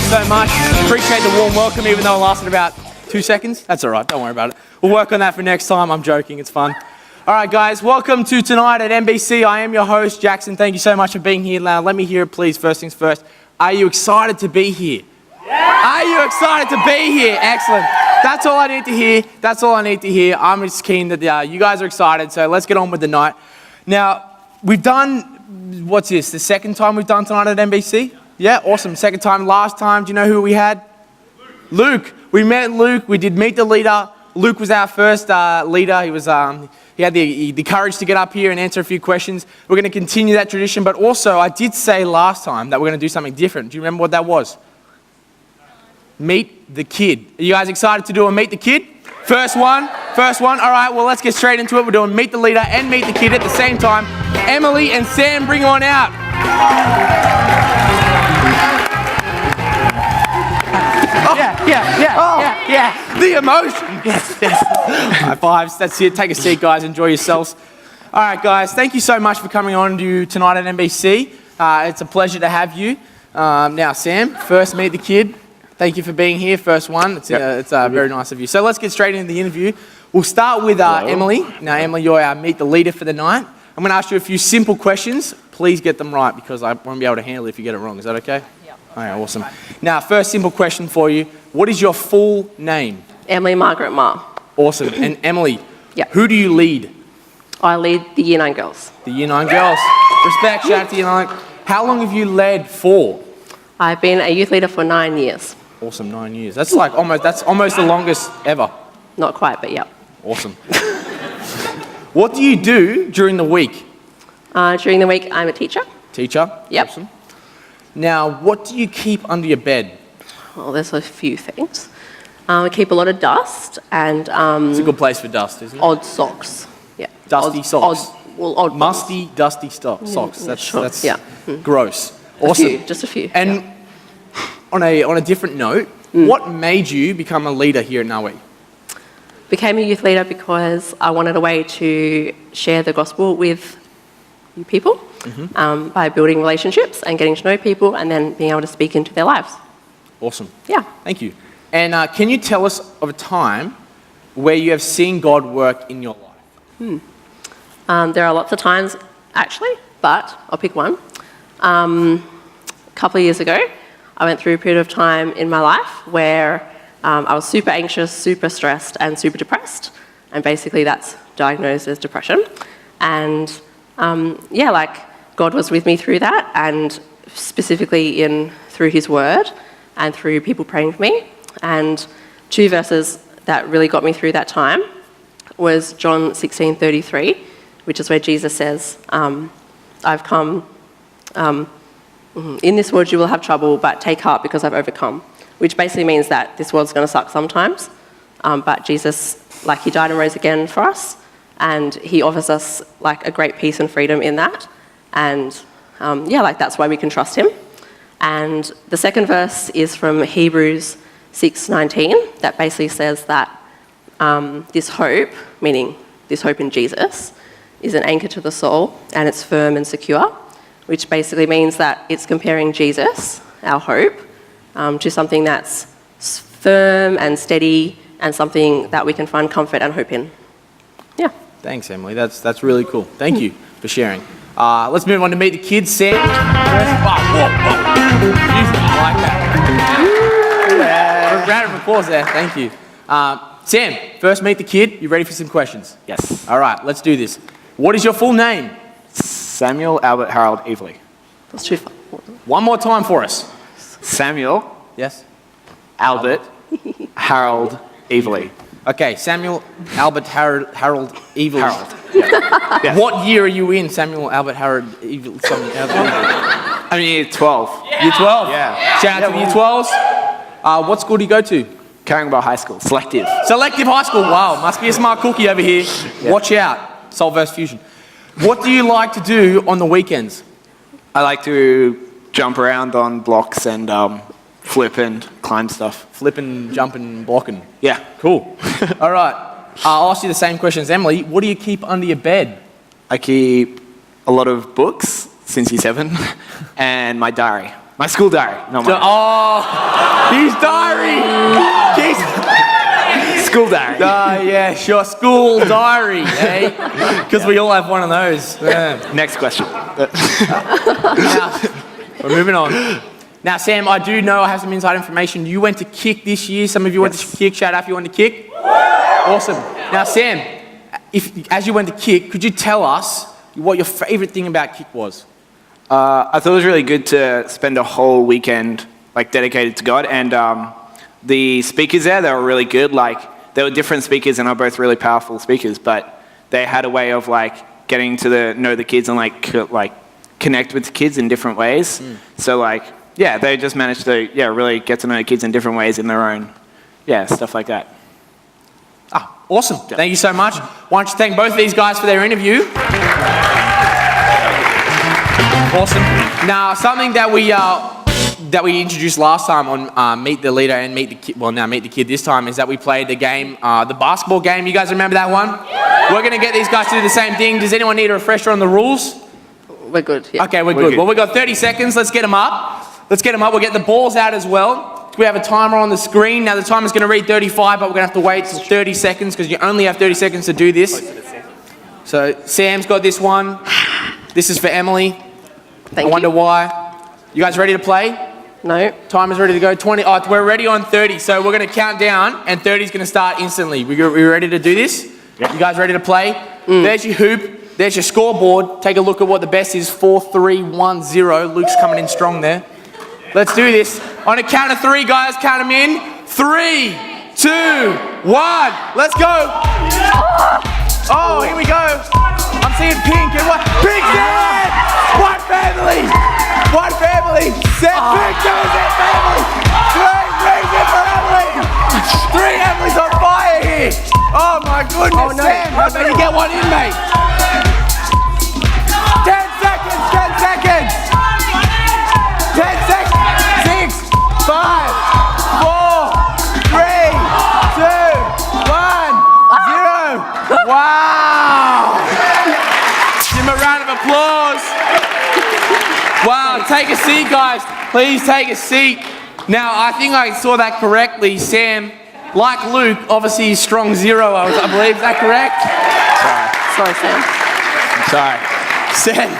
so much. Appreciate the warm welcome, even though it lasted about 2 seconds. That's all right, don't worry about it. We'll work on that for next time. I'm joking, it's fun. All right, guys, welcome to tonight at NBC. I am your host, Jackson. Thank you so much for being here. Now, let me hear it, please. First things first. Are you excited to be here? Yeah. Are you excited to be here? Excellent. That's all I need to hear. That's all I need to hear. I'm just keen that you guys are excited, so let's get on with the night. Now, we've done, what's this, the second time we've done tonight at NBC? Yeah, awesome. Second time. Last time, do you know who we had? Luke. We met Luke. We did Meet the Leader. Luke was our first leader. He had the courage to get up here and answer a few questions. We're going to continue that tradition, but also I did say last time that we're going to do something different. Do you remember what that was? Meet the Kid. Are you guys excited to do a Meet the Kid? First one. All right, well, let's get straight into it. We're doing Meet the Leader and Meet the Kid at the same time. Emily and Sam, bring on out. Yeah. The emotion. Yes. High fives. That's it. Take a seat, guys. Enjoy yourselves. All right, guys. Thank you so much for coming on to tonight at NBC. It's a pleasure to have you. Now, Sam, first Meet the Kid. Thank you for being here. First one. It's very nice of you. So let's get straight into the interview. We'll start with Emily. Now, Emily, you're our Meet the Leader for the night. I'm going to ask you a few simple questions. Please get them right because I won't be able to handle it if you get it wrong. Is that okay? Yeah. All right, awesome. Now, first simple question for you. What is your full name? Emily Margaret Ma. Awesome. And Emily, who do you lead? I lead the Year 9 girls. The Year 9 girls. Respect, shout out to Year 9. How long have you led for? I've been a youth leader for 9 years. Awesome, 9 years. That's almost the longest ever. Not quite, but yeah. Awesome. What do you do during the week? During the week, I'm a teacher. Teacher? Yep. Awesome. Now, what do you keep under your bed? Well, there's a few things. I keep a lot of dust and... it's a good place for dust, isn't it? Odd socks. Yeah. Dusty socks. Odd musty, dusty socks. That's gross. Awesome. Just a few. And on a different note, what made you become a leader here at Nawi? Became a youth leader because I wanted a way to share the gospel with you people by building relationships and getting to know people and then being able to speak into their lives. Awesome. Yeah. Thank you. And can you tell us of a time where you have seen God work in your life? There are lots of times, actually, but I'll pick one. A couple of years ago, I went through a period of time in my life where I was super anxious, super stressed, and super depressed. And basically that's diagnosed as depression. And God was with me through that, and specifically through his word and through people praying for me. And 2 verses that really got me through that time was John 16:33, which is where Jesus says, I've come, in this world you will have trouble, but take heart because I've overcome. Which basically means that this world's going to suck sometimes, but Jesus, he died and rose again for us, and he offers us a great peace and freedom in that, and that's why we can trust him. And the second verse is from Hebrews 6:19, that basically says that this hope, meaning this hope in Jesus, is an anchor to the soul, and it's firm and secure, which basically means that it's comparing Jesus, our hope, to something that's firm and steady and something that we can find comfort and hope in. Yeah. Thanks, Emily. That's really cool. Thank you for sharing. Let's move on to Meet the Kids. Sam. Whoa. Jesus, I like that. Round of applause there. Thank you. Sam, first Meet the Kid. You ready for some questions? Yes. All right, let's do this. What is your full name? Samuel Albert Harold Evely. That's too far. One more time for us. Samuel. Yes. Albert Harold Evely. Okay, Samuel Albert Harold Evely. Harold. Yeah. Yes. What year are you in, Samuel Albert Harold Evely? I'm in year 12. Yeah. Year 12? Yeah. Shout out to the year 12s. What school do you go to? Carringbar High School. Selective High School. Wow, must be a smart cookie over here. Yeah. Watch out. Soul versus Fusion. What do you like to do on the weekends? I like to jump around on blocks and flip and climb stuff. Flipping, jumping, blocking. Yeah. Cool. All right. I'll ask you the same question as Emily. What do you keep under your bed? I keep a lot of books since year 7 and my diary. My school diary, not mine. Oh, his diary. School diary. Yeah, sure. School diary, eh? Because we all have one of those. Yeah. Next question. Now, we're moving on. Now, Sam, I do know I have some inside information. You went to kick this year. Some of you went to kick. Shout out if you went to kick. Awesome. Now, Sam, as you went to kick, could you tell us what your favourite thing about kick was? I thought it was really good to spend a whole weekend like dedicated to God, and the speakers there, they were really good. Like, they were different speakers, and are both really powerful speakers, but they had a way of like getting to know the kids and like connect with the kids in different ways. So like, yeah, they just managed to really get to know kids in different ways in their own, stuff like that. Awesome. Yeah. Thank you so much. Why don't you thank both of these guys for their interview? Awesome. Now, something that we introduced last time on Meet the Leader and Meet the Kid, well, now Meet the Kid this time, is that we played the game, the basketball game. You guys remember that one? Yeah. We're going to get these guys to do the same thing. Does anyone need a refresher on the rules? We're good, yeah. Okay, we're good. Well, we've got 30 seconds. Let's get them up. We'll get the balls out as well. We have a timer on the screen. Now, the timer's going to read 35, but we're going to have to wait till 30 seconds because you only have 30 seconds to do this. So, Sam's got this one. This is for Emily. Thank you. I wonder why. You guys ready to play? No. Timer's ready to go. 20. Oh, we're ready on 30. So we're going to count down, and 30 is going to start instantly. We ready to do this? Yeah. You guys ready to play? There's your hoop. There's your scoreboard. Take a look at what the best is. 4, 3, 1, 0. Luke's coming in strong there. Let's do this. On a count of 3, guys, count them in. 3, 2, 1. Let's go. Oh, here we go. I'm seeing pink and what? Pink Sam! One family! One family! Set pink goes in family! 3 in for Emily! 3 Emily's on fire here! Oh my goodness, oh, no. Sam, how about you get one in, mate? 10 seconds, 10 seconds! 10 seconds! 6, 5, 4, 3, 2, 1, 0. Wow! Give him a round of applause. Wow, take a seat, guys. Please take a seat. Now, I think I saw that correctly. Sam, like Luke, obviously is strong 0, I believe. Is that correct? Sorry, Sam. I'm sorry. Sam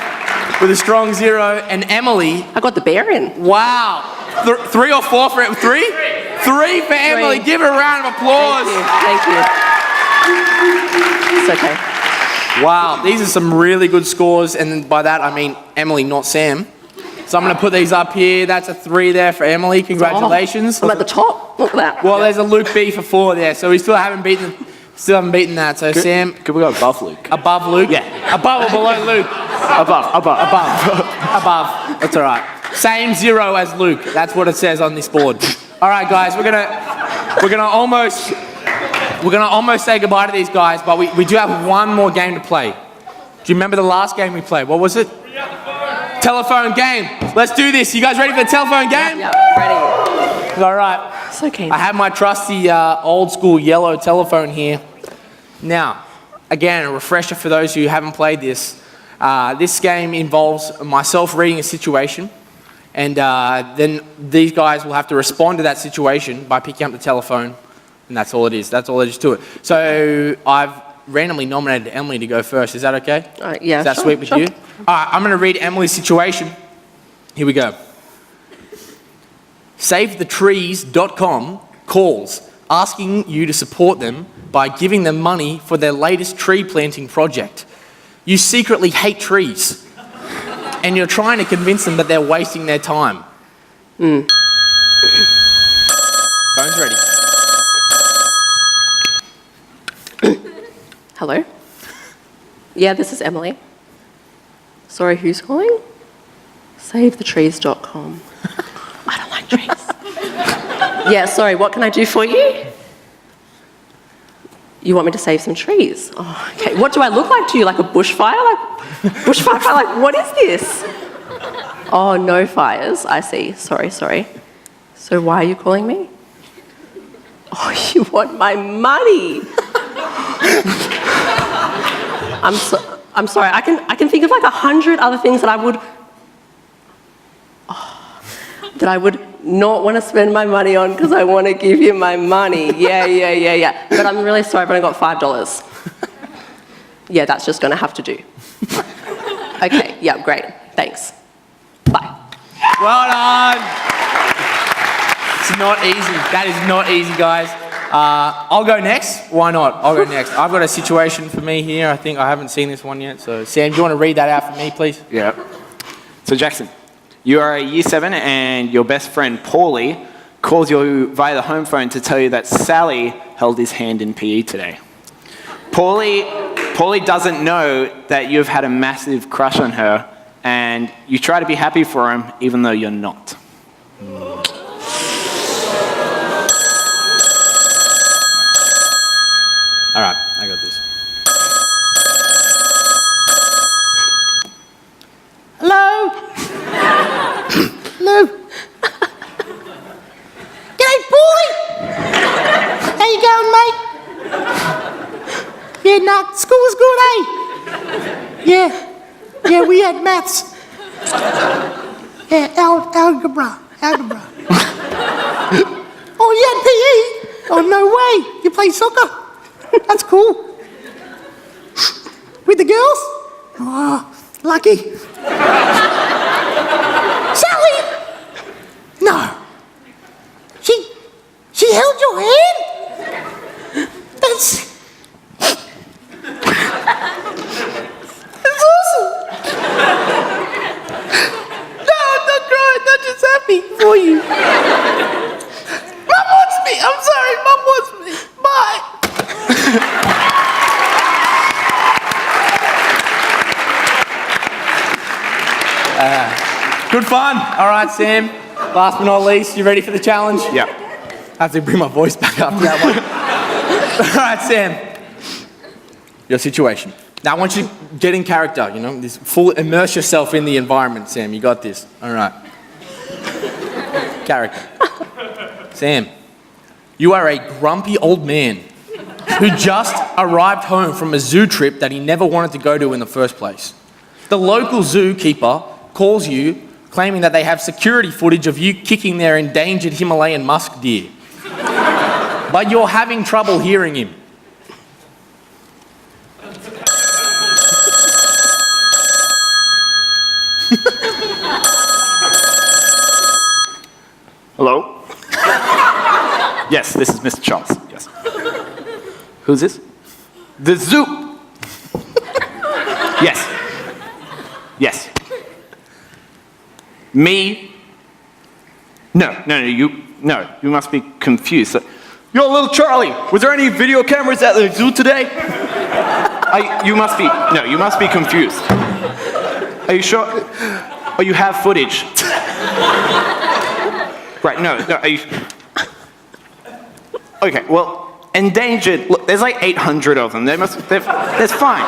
with a strong 0, and Emily. I got the bear in. Wow. 3 or 4 for 3? 3 for Emily. Give her a round of applause. Thank you. It's okay. Wow, these are some really good scores, and by that I mean Emily, not Sam. So I'm going to put these up here. That's a 3 there for Emily. Congratulations. I'm at the top. Look at that. Well, there's a Luke B for 4 there, so we still haven't beaten that. So Sam, could we go above Luke? Above Luke? Yeah. Above or below Luke? Above. That's all right. Same 0 as Luke. That's what it says on this board. All right, guys, we're gonna almost say goodbye to these guys, but we do have one more game to play. Do you remember the last game we played? What was it? Telephone game. Let's do this. You guys ready for the telephone game? Yeah, ready. All right. It's okay. I have my trusty old school yellow telephone here. Now, again, a refresher for those who haven't played this. This game involves myself reading a situation, and then these guys will have to respond to that situation by picking up the telephone, and that's all it is. That's all there is to it. So I've randomly nominated Emily to go first. Is that okay? Yeah, is that sure, sweet with you? All right, I'm going to read Emily's situation. Here we go. SaveTheTrees.com calls asking you to support them by giving them money for their latest tree planting project. You secretly hate trees, and you're trying to convince them that they're wasting their time. Phone's ready. Hello? Yeah, this is Emily. Sorry, who's calling? SaveTheTrees.com. I don't like trees. Yeah, sorry, what can I do for you? You want me to save some trees? Oh, okay. What do I look like to you? Like a bushfire? Bushfire? Like, what is this? Oh, no fires. I see. Sorry. So why are you calling me? Oh, you want my money? I'm sorry. I can think of like 100 other things that I would. Oh, that I would not want to spend my money on because I want to give you my money. Yeah. But I'm really sorry, I've only got $5. Yeah, that's just going to have to do. Okay, yeah, great. Thanks. Bye. Well done. It's not easy. That is not easy, guys. I'll go next. Why not? I'll go next. I've got a situation for me here. I think I haven't seen this one yet. So, Sam, do you want to read that out for me, please? Yeah. So, Jackson, you are a year 7 and your best friend, Paulie, calls you via the home phone to tell you that Sally held his hand in PE today. Paulie doesn't know that you've had a massive crush on her, and you try to be happy for him even though you're not. All right, I got this. Hello? Hello? G'day, Paulie! How you going, mate? Yeah, nah, school was good, eh? Yeah, we had maths. Yeah, algebra. Oh, you had PE? Oh, no way. You play soccer? That's cool. With the girls? Oh, lucky. Sally! No. She held your hand? That's awesome. No, I'm not crying. I'm just happy for you. Mum wants me. I'm sorry. Mum wants me. Bye. Good fun. All right, Sam. Last but not least, you ready for the challenge? Yeah. I have to bring my voice back up for that one. All right, Sam. Your situation. Now, I want you to get in character, immerse yourself in the environment, Sam. You got this. All right. Character. Sam, you are a grumpy old man who just arrived home from a zoo trip that he never wanted to go to in the first place. The local zookeeper calls you, claiming that they have security footage of you kicking their endangered Himalayan musk deer. But you're having trouble hearing him. Hello? Yes, this is Mr. Charles. Yes. Who's this? The zoo. Yes. Yes. Me? No, you must be confused. Yo, little Charlie, was there any video cameras at the zoo today? You must be confused. Are you sure? Oh, you have footage. Right, no, are you... Okay, well, endangered, look, there's like 800 of them. That's fine.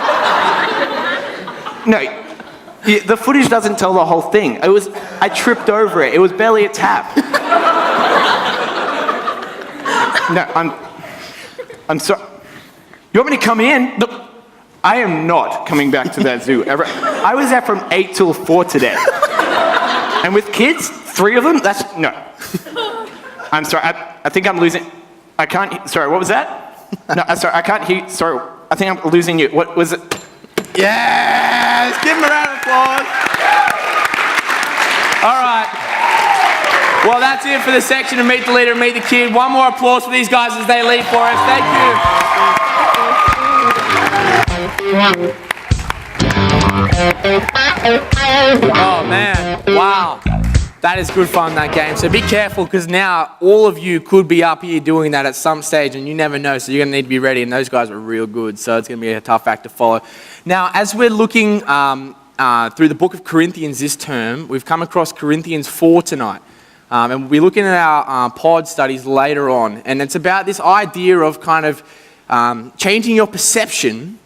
No, the footage doesn't tell the whole thing. I tripped over it. It was barely a tap. No, I'm sorry. You want me to come in? Look, I am not coming back to that zoo ever. I was there from 8 till 4 today. And with kids, 3 of them, no. I'm sorry, I think I'm losing, I can't, sorry, what was that? No, I'm sorry, I can't hear, sorry, I think I'm losing you. What was it? Yes! Give him a round of applause. All right. Well, that's it for the section of Meet the Leader and Meet the Kid. One more applause for these guys as they lead for us. Thank you. Oh, man. Wow. That is good fun, that game. So be careful, because now all of you could be up here doing that at some stage, and you never know, so you're going to need to be ready, and those guys are real good, so it's going to be a tough act to follow. Now, as we're looking through the book of Corinthians this term, we've come across Corinthians 4 tonight, and we'll be looking at our pod studies later on, and it's about this idea of kind of changing your perception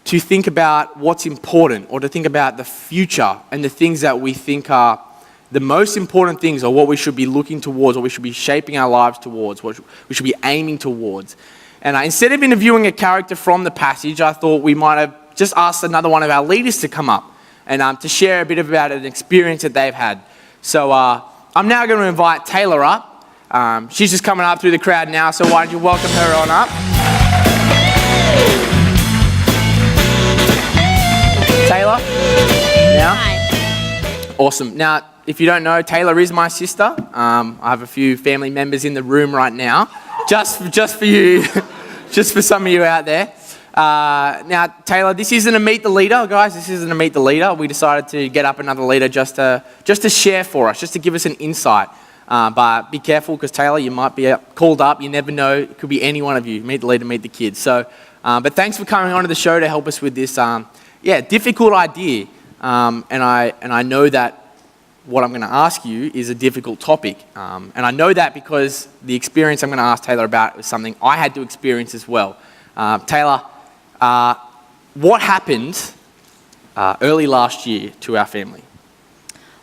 to think about what's important, or to think about the future and the things that we think are the most important things, or what we should be looking towards, or we should be shaping our lives towards, what we should be aiming towards. And instead of interviewing a character from the passage, I thought we might have just asked another one of our leaders to come up and to share a bit about an experience that they've had. So I I'm now going to invite Taila up. She's just coming up through the crowd now, so why don't you welcome her on up? Taila, now. Hi. Awesome. Now, if you don't know, Taila is my sister. I have a few family members in the room right now, just for you, just for some of you out there. Now, Taila, this isn't a Meet the Leader, guys. This isn't a Meet the Leader. We decided to get up another leader just to share for us, just to give us an insight. But be careful, because Taila, you might be called up. You never know. It could be any one of you. Meet the leader, meet the kids. So, but thanks for coming onto the show to help us with this, difficult idea. And I know that what I'm going to ask you is a difficult topic. And I know that because the experience I'm going to ask Taila about was something I had to experience as well. Taila, what happened early last year to our family?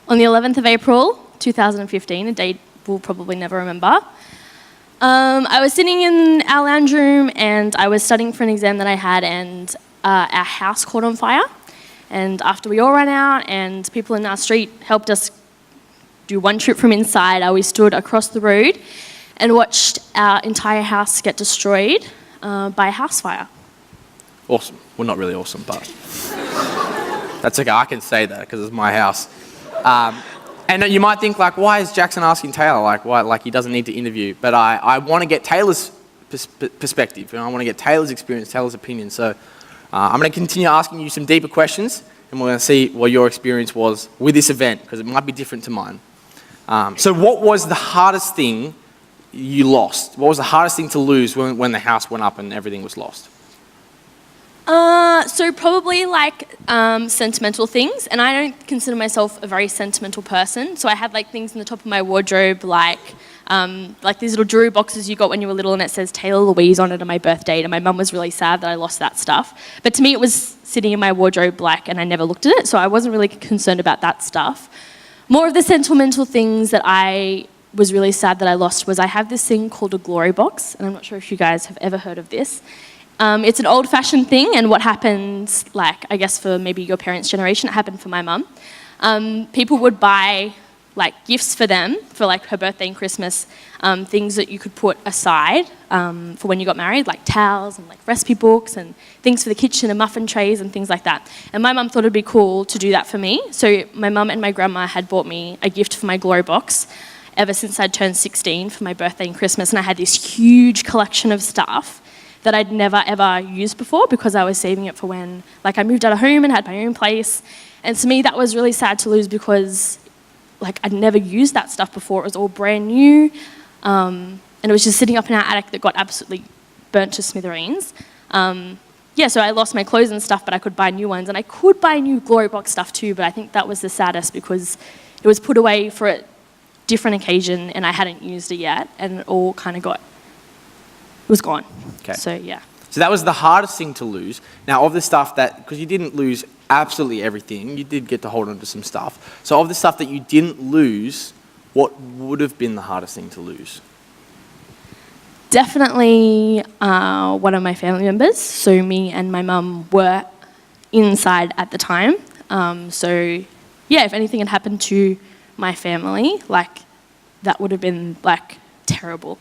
On the 11th of April, 2015, a date we'll probably never remember, I was sitting in our lounge room and I was studying for an exam that I had, and our house caught on fire. And after we all ran out and people in our street helped us do one trip from inside, we stood across the road and watched our entire house get destroyed by a house fire. Awesome. Well, not really awesome, but that's okay. I can say that because it's my house. And you might think, like, why is Jackson asking Taila? Like, why? Like, he doesn't need to interview. But I want to get Taylor's perspective, and I want to get Taylor's experience, Taylor's opinion. So I'm going to continue asking you some deeper questions, and we're going to see what your experience was with this event, because it might be different to mine. So what was the hardest thing you lost? What was the hardest thing to lose when the house went up and everything was lost? So probably like sentimental things, and I don't consider myself a very sentimental person. So I had like things in the top of my wardrobe, like these little jewelry boxes you got when you were little, and it says Taylor Louise on it on my birthday. And my mum was really sad that I lost that stuff. But to me, it was sitting in my wardrobe, and I never looked at it, so I wasn't really concerned about that stuff. More of the sentimental things that I was really sad that I lost was I have this thing called a glory box, and I'm not sure if you guys have ever heard of this. It's an old-fashioned thing, and what happens, I guess for maybe your parents' generation, it happened for my mum. People would buy gifts for them for her birthday and Christmas, things that you could put aside for when you got married, like towels and recipe books and things for the kitchen and muffin trays and things like that. And my mum thought it'd be cool to do that for me. So my mum and my grandma had bought me a gift for my glory box ever since I'd turned 16 for my birthday and Christmas, and I had this huge collection of stuff that I'd never ever used before because I was saving it for when I moved out of home and had my own place. And to me that was really sad to lose because I'd never used that stuff before. It was all brand new, and it was just sitting up in our attic that got absolutely burnt to smithereens. So I lost my clothes and stuff, but I could buy new ones, and I could buy new glory box stuff too, but I think that was the saddest because it was put away for a different occasion and I hadn't used it yet, and it all kind of was gone. Okay. So yeah. So that was the hardest thing to lose. Now, of the stuff because you didn't lose absolutely everything, you did get to hold on to some stuff. So of the stuff that you didn't lose, what would have been the hardest thing to lose? Definitely one of my family members. So me and my mum were inside at the time. If anything had happened to my family, that would have been terrible.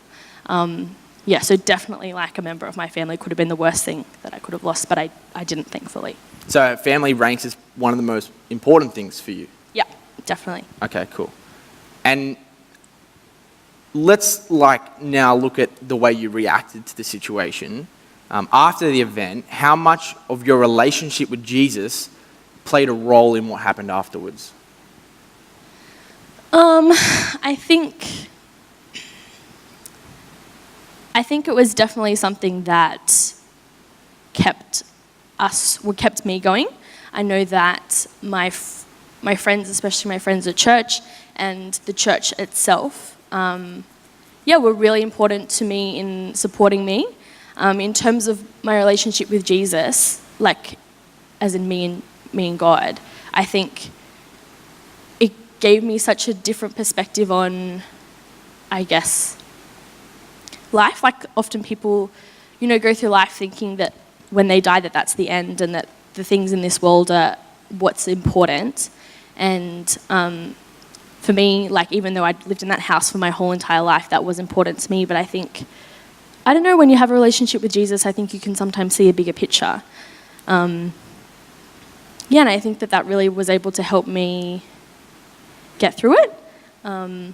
So definitely a member of my family could have been the worst thing that I could have lost, but I didn't, thankfully. So family ranks as one of the most important things for you? Yeah, definitely. Okay, cool. And let's now look at the way you reacted to the situation. After the event, how much of your relationship with Jesus played a role in what happened afterwards? I think it was definitely something that kept me going. I know that my friends, especially my friends at church and the church itself, were really important to me in supporting me. In terms of my relationship with Jesus, as in me and God, I think it gave me such a different perspective on, I guess, life. Often people, go through life thinking that when they die that's the end and that the things in this world are what's important. And for me, like even though I'd lived in that house for my whole entire life, that was important to me. But I think, I don't know, when you have a relationship with Jesus, I think you can sometimes see a bigger picture. And I think that really was able to help me get through it. I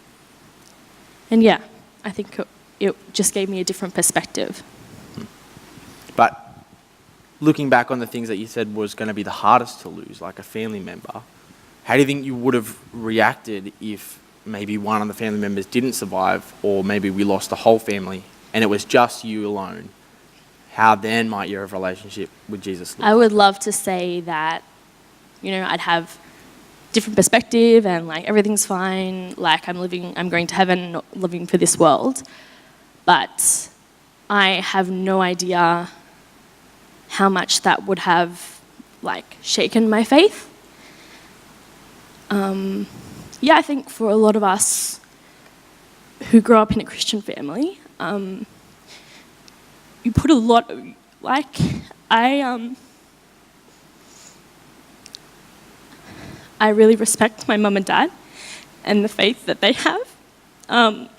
think it just gave me a different perspective. But looking back on the things that you said was going to be the hardest to lose, like a family member, how do you think you would have reacted if maybe one of the family members didn't survive, or maybe we lost the whole family and it was just you alone? How then might your relationship with Jesus look? I would love to say that, I'd have different perspective and like everything's fine, like I'm going to heaven, not living for this world. But I have no idea how much that would have like shaken my faith. I think for a lot of us who grow up in a Christian family, you put a lot, I really respect my mum and dad and the faith that they have. And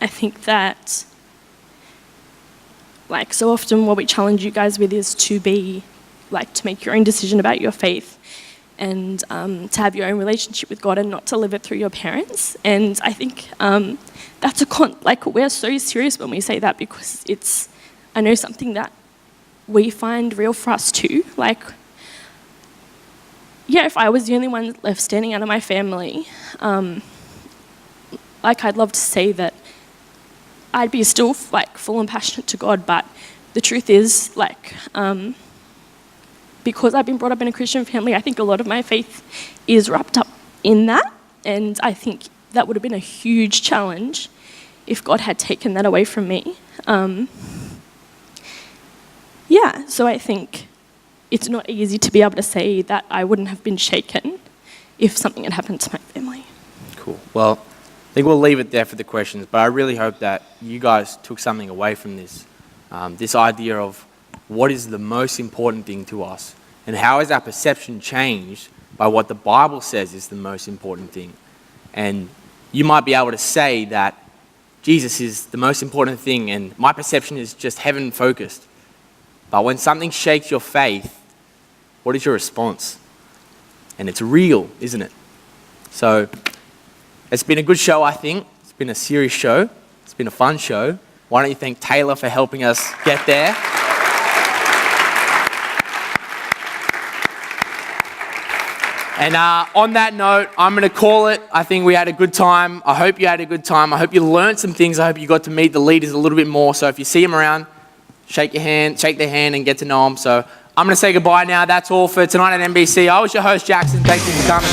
I think that, so often what we challenge you guys with is to be, to make your own decision about your faith and to have your own relationship with God and not to live it through your parents. And I think that's we're so serious when we say that, because it's, I know, something that we find real for us too. If I was the only one left standing out of my family, I'd love to say that I'd be still full and passionate to God, but the truth is, because I've been brought up in a Christian family, I think a lot of my faith is wrapped up in that, and I think that would have been a huge challenge if God had taken that away from me. So I think it's not easy to be able to say that I wouldn't have been shaken if something had happened to my family. Cool. Well, I think we'll leave it there for the questions, but I really hope that you guys took something away from this. This idea of what is the most important thing to us, and how has our perception changed by what the Bible says is the most important thing. And you might be able to say that Jesus is the most important thing and my perception is just heaven focused. But when something shakes your faith, what is your response? And it's real, isn't it? So it's been a good show, I think. It's been a serious show. It's been a fun show. Why don't you thank Taila for helping us get there? And on that note, I'm going to call it. I think we had a good time. I hope you had a good time. I hope you learned some things. I hope you got to meet the leaders a little bit more. So if you see them around, shake their hand, and get to know them. So I'm going to say goodbye now. That's all for tonight at NBC. I was your host, Jackson. Thank you for coming.